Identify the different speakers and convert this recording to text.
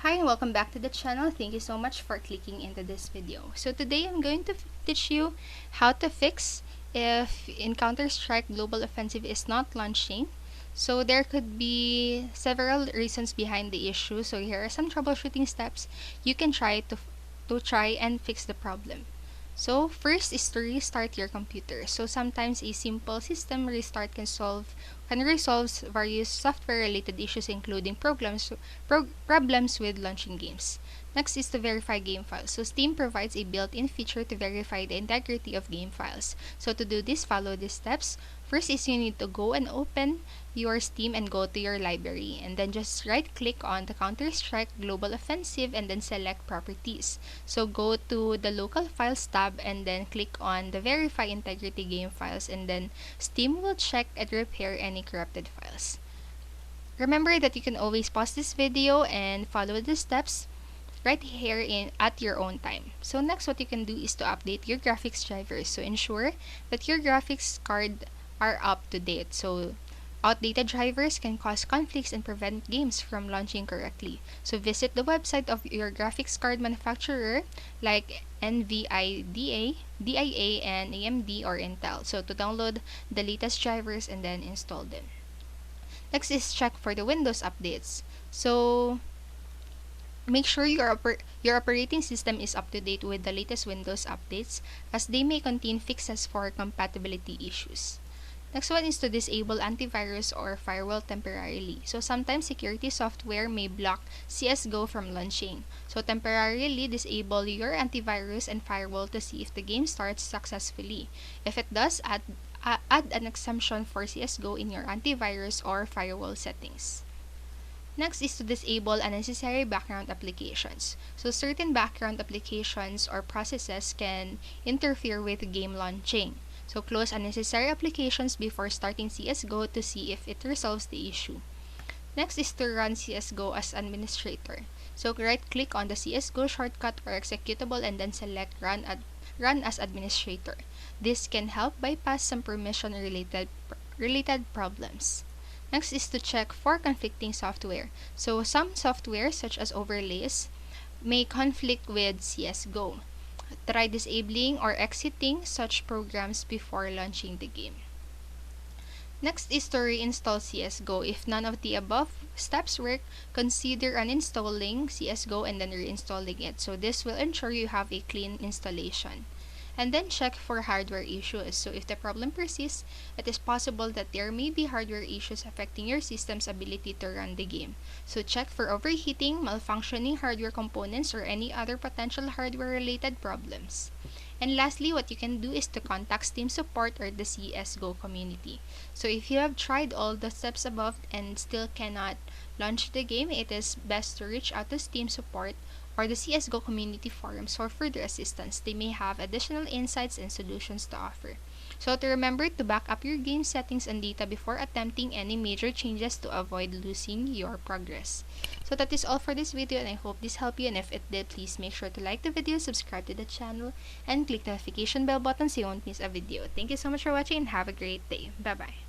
Speaker 1: Hi and welcome back to the channel. Thank you so much for clicking into this video. So today I'm going to teach you how to fix if in Counter-Strike Global Offensive is not launching. So there could be several reasons behind the issue. So here are some troubleshooting steps you can try to try and fix the problem. So first is to restart your computer. So sometimes a simple system restart can resolve various software related issues including problems with launching games. Next is to verify game files. So Steam provides a built-in feature to verify the integrity of game files. So to do this, follow these steps. First is you need to go and open your Steam and go to your library, and then just right click on the Counter-Strike Global Offensive and then select properties. So go to the local files tab and then click on the verify integrity game files, and then Steam will check and repair any corrupted files. Remember that you can always pause this video and follow the steps right here at your own time. So next, what you can do is to update your graphics drivers. So ensure that your graphics card are up to date. So outdated drivers can cause conflicts and prevent games from launching correctly. So visit the website of your graphics card manufacturer like NVIDIA, DIA, and AMD or Intel. So to download the latest drivers and then install them. Next is check for the Windows updates. So make sure your operating system is up to date with the latest Windows updates, as they may contain fixes for compatibility issues. Next one is to disable antivirus or firewall temporarily. So sometimes security software may block CSGO from launching. So temporarily disable your antivirus and firewall to see if the game starts successfully. If it does, add an exemption for CSGO in your antivirus or firewall settings. Next is to disable unnecessary background applications. So certain background applications or processes can interfere with game launching. So close unnecessary applications before starting CSGO to see if it resolves the issue. Next is to run CSGO as administrator. So right-click on the CSGO shortcut or executable and then select Run as administrator. This can help bypass some permission-related problems. Next is to check for conflicting software. So some software such as overlays may conflict with CSGO. Try disabling or exiting such programs before launching the game. Next is to reinstall CSGO. If none of the above steps work, consider uninstalling CSGO and then reinstalling it. So this will ensure you have a clean installation. And then check for hardware issues. So if the problem persists, it is possible that there may be hardware issues affecting your system's ability to run the game. So check for overheating, malfunctioning hardware components, or any other potential hardware-related problems. And lastly, what you can do is to contact Steam support or the CSGO community. So if you have tried all the steps above and still cannot launch the game, it is best to reach out to Steam support or the CSGO community forums for further assistance. They may have additional insights and solutions to offer. So to remember to back up your game settings and data before attempting any major changes to avoid losing your progress. So that is all for this video, and I hope this helped you, and if it did, please make sure to like the video, subscribe to the channel, and click the notification bell button so you won't miss a video. Thank you so much for watching and have a great day. Bye bye.